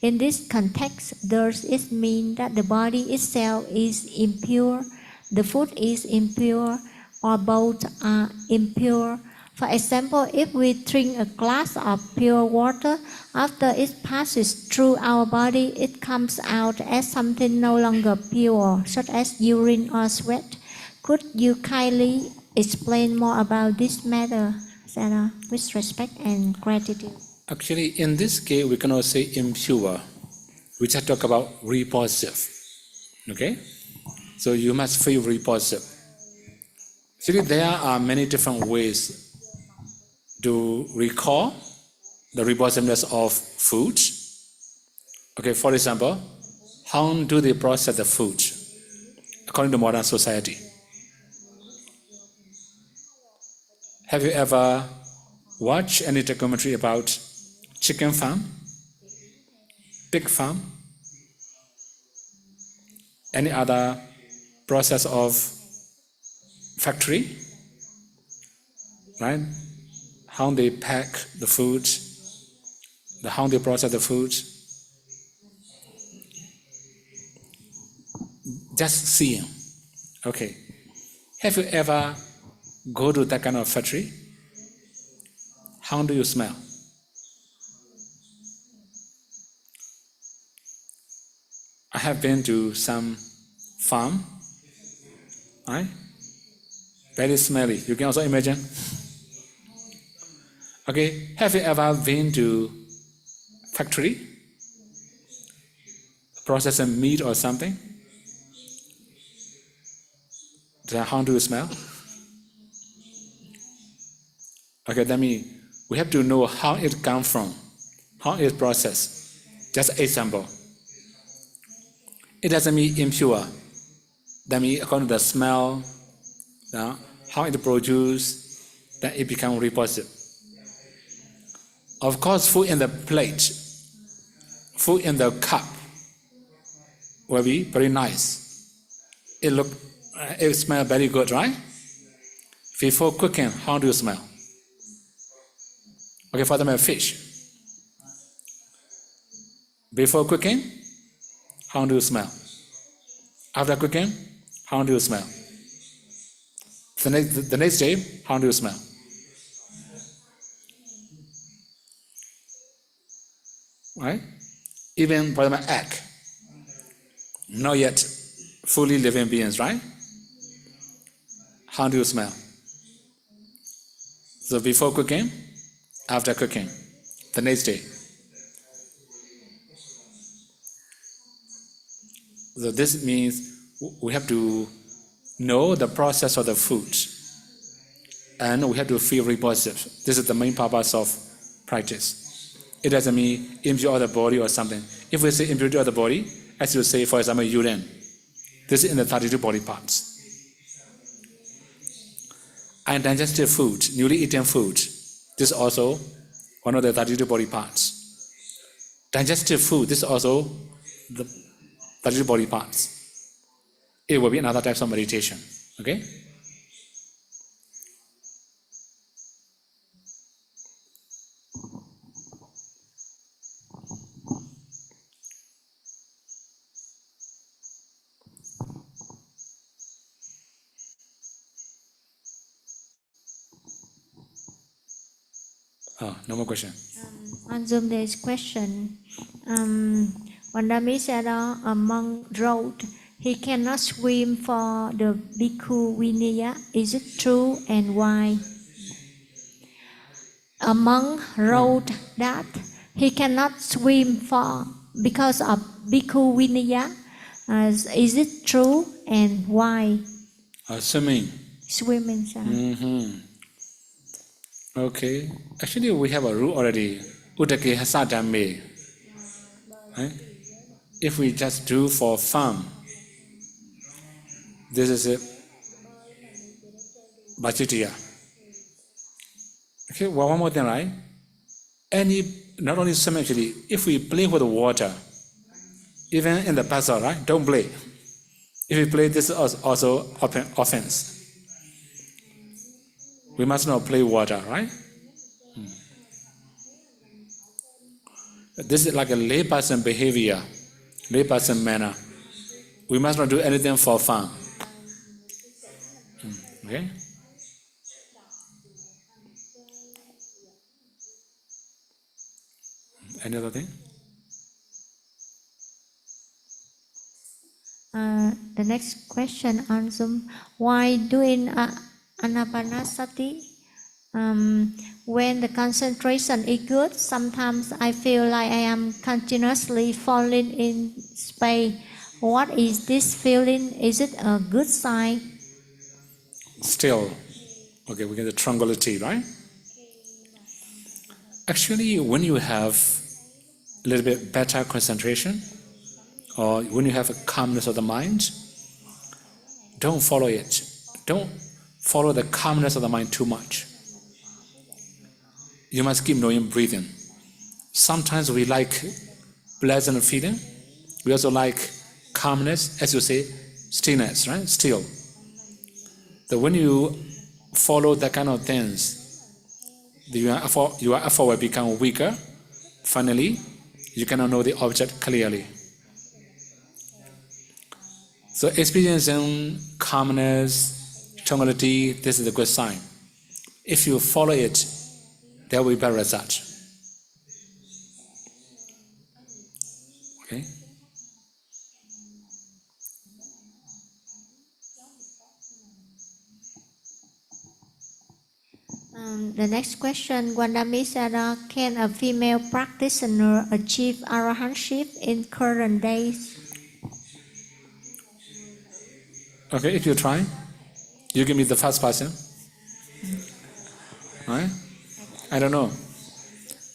In this context, does it mean that the body itself is impure, the food is impure, or both are impure? For example, if we drink a glass of pure water, after it passes through our body, it comes out as something no longer pure, such as urine or sweat. Could you kindly explain more about this matter, Sayadaw, with respect and gratitude? Actually, in this case, we cannot say impure. We just talk about repulsive. Okay? So you must feel repulsive. Actually, there are many different ways to recall the repulsiveness of food. Okay, for example, how do they process the food according to modern society? Have you ever watched any documentary about chicken farm, pig farm, any other process of factory, right? How they pack the food, how they process the food. Just seeing. Okay. Have you ever go to that kind of factory? How do you smell? I have been to some farm, right? Very smelly. You can also imagine. Okay, have you ever been to factory, processing meat or something? Then how do you smell? Okay, that means we have to know how it comes from, how it is processed. Just example. It doesn't mean impure. That means according to the smell, how it produced, then it becomes repulsive. Of course, food in the plate, food in the cup will be very nice. It smells very good, right? Before cooking, how do you smell? Okay, for example, fish. Before cooking, how do you smell? After cooking, how do you smell? The next day, how do you smell? Right? Even for example, egg, not yet fully living beings, right? How do you smell? So before cooking, after cooking, the next day. So this means we have to know the process of the food, and we have to feel repulsive. This is the main purpose of practice. It doesn't mean impure the body or something. If we say impurity of the body, as you say, for example, urine, this is in the 32 body parts. And digested food, newly eaten food, this is also one of the 32 body parts. Digested food, this is also the 32 body parts. It will be another type of meditation. Okay? Oh, no more question. On Zoom, there is question. Vandami Sayadaw, a monk wrote, he cannot swim for the Bhikkhu Vinaya. Is it true, and why? A monk wrote that he cannot swim because of Bhikkhu Vinaya. Is it true, and why? Swimming. Swimming, sir. Okay. Actually, we have a rule already. Uddake hasa dhamme. Right? If we just do for fun, this is it. Bhajitiya. Okay, well, one more thing, right? Not only swimming, actually, if we play with the water, even in the bazaar, right? Don't play. If we play, this is also offense. We must not play water, right? This is like a layperson behavior, layperson manner. We must not do anything for fun. Okay? Any other thing? The next question on Zoom: why doing anapanasati when the concentration is good? Sometimes I feel like I am continuously falling in space. What is this feeling? Is it a good sign? Still, okay, we get the tranquility, right? Actually, when you have a little bit better concentration, or when you have a calmness of the mind, don't follow it. Don't follow the calmness of the mind too much. You must keep knowing breathing. Sometimes we like pleasant feeling. We also like calmness, as you say, stillness, right? Still. So when you follow that kind of things, your effort will become weaker. Finally, you cannot know the object clearly. So experiencing calmness, tranquility, this is a good sign. If you follow it, there will be better result. Okay? The next question, Gwandami Sayadaw, can a female practitioner achieve arahantship in current days? Okay, if you try, you give me the first person. Right? I don't know.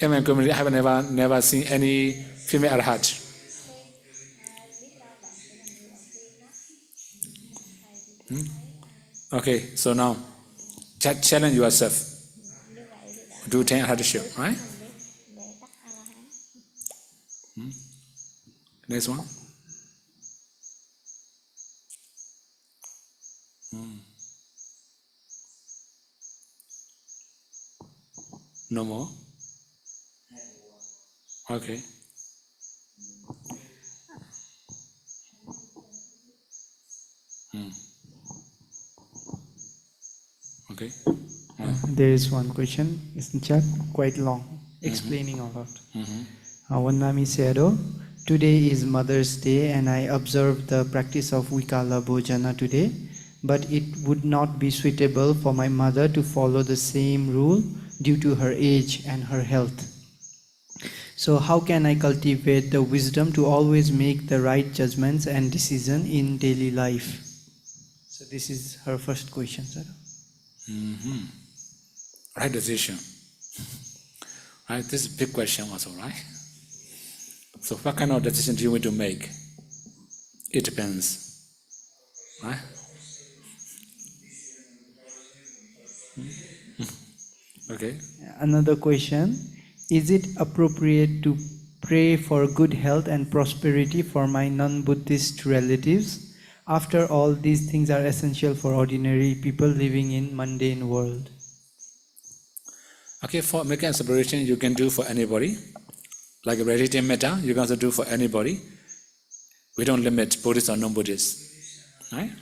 In my community, I have never seen any female arahat. Okay, so now, challenge yourself. Do attain arahatship, right? Next one. No more? Okay. Okay. There is one question, it's quite long, explaining a lot. Vandami Sayadaw, today is Mother's Day and I observed the practice of Vikala Bhojana today, but it would not be suitable for my mother to follow the same rule due to her age and her health. So how can I cultivate the wisdom to always make the right judgments and decisions in daily life? So this is her first question, sir. Right decision. Right, this is a big question also, right? So what kind of decision do you want to make? It depends. Right? Okay. Another question, is it appropriate to pray for good health and prosperity for my non-Buddhist relatives? After all, these things are essential for ordinary people living in mundane world. Okay, for making aspiration, you can do for anybody. Like a radiating metta, you can also do for anybody. We don't limit Buddhist or non-Buddhist. Right?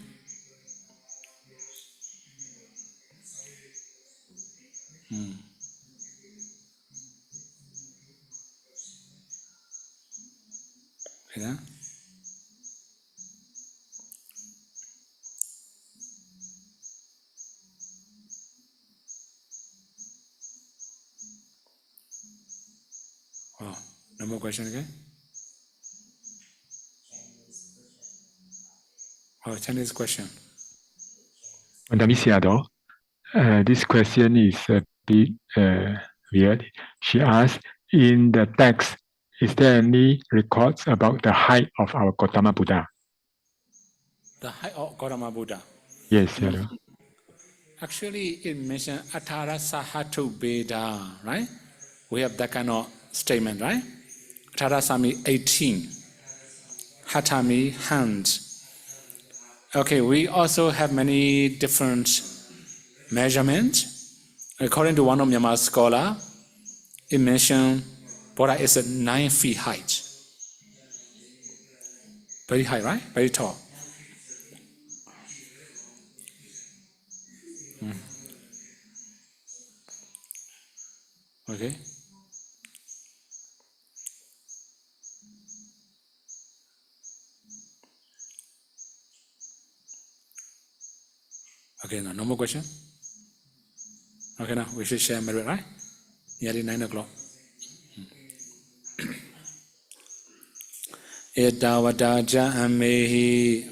Yeah? Oh, no more question again? Oh, Chinese question. Vandami Sayadaw, this question is a bit weird. She asked, in the text, is there any records about the height of our Gautama Buddha? The height of Gautama Buddha. Yes, Sayadaw. Actually, it mentions Atthadassī Veda, right? We have that kind of statement, right? Atthadassī means 18. Hatha means hand. Okay, we also have many different measurements. According to one of Myanmar scholar, it mentioned Buddha is at 9 feet height. Very high, right? Very tall. Okay. Okay, now no more question. Okay, now we should share merit, right? Nearly 9 o'clock. Etavadaja amehi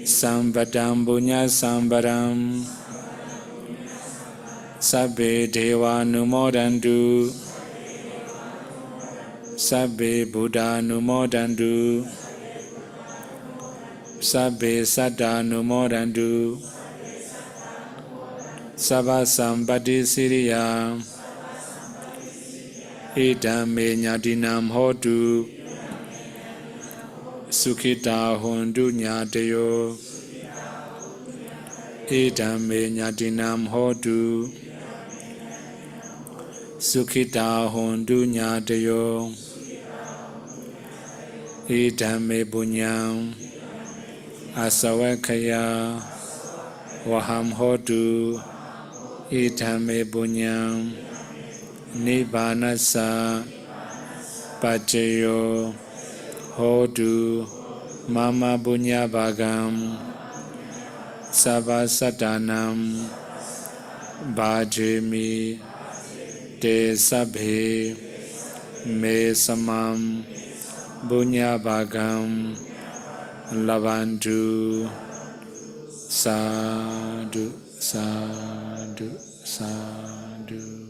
Sambadam bunya sambaram Sabbe deva numodandu Sabbe buddha numodandu Sabbe saddha numodandu Sabba sambati siriya Idame nyadinam hotu Sukhita hondu nyadeyo Idame nyadinam hotu Sukhita hondu nyadeyo Idame bunyam Asawakaya Waham hotu Idame bunyam Nibbanasa Pachayo Hodu Mama Bunya Bhagam Sabba Satanam Bhajami Te Sabhe Me Samam Bunya Bhagam Lavantu Sadhu Sadhu Sadhu